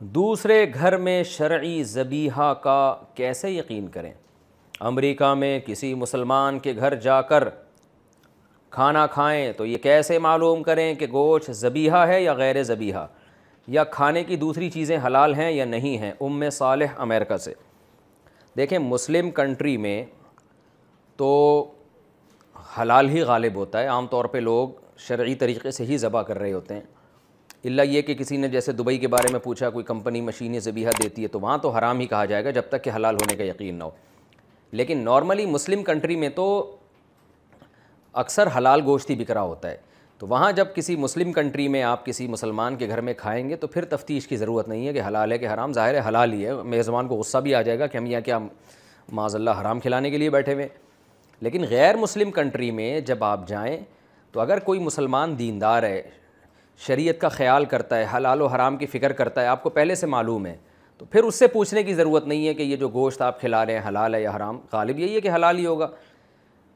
دوسرے گھر میں شرعی ذبیحہ کا کیسے یقین کریں؟ امریکہ میں کسی مسلمان کے گھر جا کر کھانا کھائیں تو یہ کیسے معلوم کریں کہ گوشت ذبیحہ ہے یا غیر ذبیحہ، یا کھانے کی دوسری چیزیں حلال ہیں یا نہیں ہیں؟ ام صالح امریکہ سے۔ دیکھیں، مسلم کنٹری میں تو حلال ہی غالب ہوتا ہے، عام طور پہ لوگ شرعی طریقے سے ہی ذبح کر رہے ہوتے ہیں، الا یہ کہ کسی نے جیسے دبئی کے بارے میں پوچھا، کوئی کمپنی مشینیں ذبیحہ دیتی ہے تو وہاں تو حرام ہی کہا جائے گا جب تک کہ حلال ہونے کا یقین نہ ہو۔ لیکن نارملی مسلم کنٹری میں تو اکثر حلال گوشت ہی بک رہا ہوتا ہے، تو وہاں جب کسی مسلم کنٹری میں آپ کسی مسلمان کے گھر میں کھائیں گے تو پھر تفتیش کی ضرورت نہیں ہے کہ حلال ہے کہ حرام، ظاہر ہے حلال ہی ہے۔ میزبان کو غصہ بھی آ جائے گا کہ ہم یہاں کیا معاذ اللہ حرام کھلانے کے لیے بیٹھے ہوئے۔ لیکن غیر مسلم کنٹری میں جب آپ جائیں تو اگر کوئی مسلمان دیندار ہے، شریعت کا خیال کرتا ہے، حلال و حرام کی فکر کرتا ہے، آپ کو پہلے سے معلوم ہے، تو پھر اس سے پوچھنے کی ضرورت نہیں ہے کہ یہ جو گوشت آپ کھلا رہے ہیں حلال ہے یا حرام، غالب یہی ہے کہ حلال ہی ہوگا۔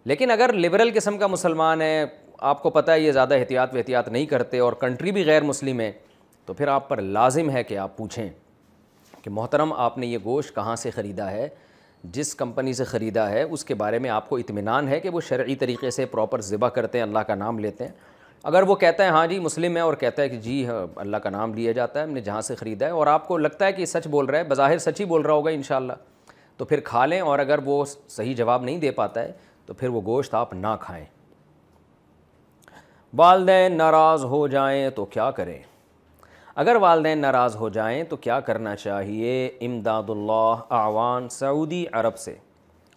لیکن اگر لبرل قسم کا مسلمان ہے، آپ کو پتہ ہے یہ زیادہ احتیاط نہیں کرتے اور کنٹری بھی غیر مسلم ہے، تو پھر آپ پر لازم ہے کہ آپ پوچھیں کہ محترم آپ نے یہ گوشت کہاں سے خریدا ہے، جس کمپنی سے خریدا ہے اس کے بارے میں آپ کو اطمینان ہے کہ وہ شرعی طریقے سے پراپر ذبح کرتے ہیں، اللہ کا نام لیتے ہیں؟ اگر وہ کہتا ہے ہاں جی مسلم ہے اور کہتا ہے کہ جی اللہ کا نام لیا جاتا ہے، ہم نے جہاں سے خریدا ہے، اور آپ کو لگتا ہے کہ سچ بول رہا ہے، بظاہر سچ ہی بول رہا ہوگا انشاءاللہ، تو پھر کھا لیں، اور اگر وہ صحیح جواب نہیں دے پاتا ہے تو پھر وہ گوشت آپ نہ کھائیں۔ والدین ناراض ہو جائیں تو کیا کریں؟ اگر والدین ناراض ہو جائیں تو کیا کرنا چاہیے؟ امداد اللہ اعوان سعودی عرب سے۔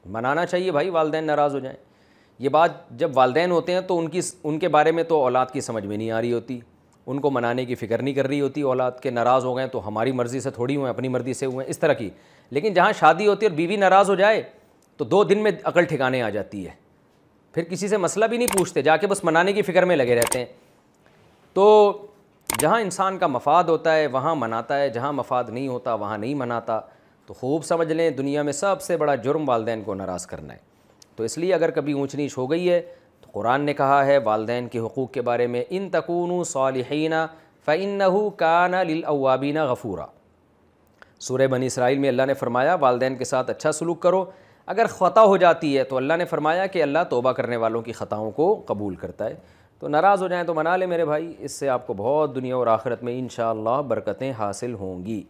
منانا چاہیے بھائی، والدین ناراض ہو جائیں۔ یہ بات جب والدین ہوتے ہیں تو ان کے بارے میں تو اولاد کی سمجھ میں نہیں آ رہی ہوتی، ان کو منانے کی فکر نہیں کر رہی ہوتی اولاد، کے ناراض ہو گئے تو ہماری مرضی سے تھوڑی ہوئے، اپنی مرضی سے ہوئے، اس طرح کی۔ لیکن جہاں شادی ہوتی ہے اور بیوی ناراض ہو جائے تو 2 دن میں عقل ٹھکانے آ جاتی ہے، پھر کسی سے مسئلہ بھی نہیں پوچھتے، جا کے بس منانے کی فکر میں لگے رہتے ہیں۔ تو جہاں انسان کا مفاد ہوتا ہے وہاں مناتا ہے، جہاں مفاد نہیں ہوتا وہاں نہیں مناتا۔ تو خوب سمجھ لیں دنیا میں سب سے بڑا جرم والدین کو ناراض کرنا ہے۔ تو اس لیے اگر کبھی اونچ نیچ ہو گئی ہے تو قرآن نے کہا ہے والدین کے حقوق کے بارے میں، ان تکونوا صالحین فإنہ کان للأوابین غفورا۔ سورہ بنی اسرائیل میں اللہ نے فرمایا والدین کے ساتھ اچھا سلوک کرو، اگر خطا ہو جاتی ہے تو اللہ نے فرمایا کہ اللہ توبہ کرنے والوں کی خطاؤں کو قبول کرتا ہے۔ تو ناراض ہو جائیں تو منا لیں میرے بھائی، اس سے آپ کو بہت دنیا اور آخرت میں انشاءاللہ برکتیں حاصل ہوں گی۔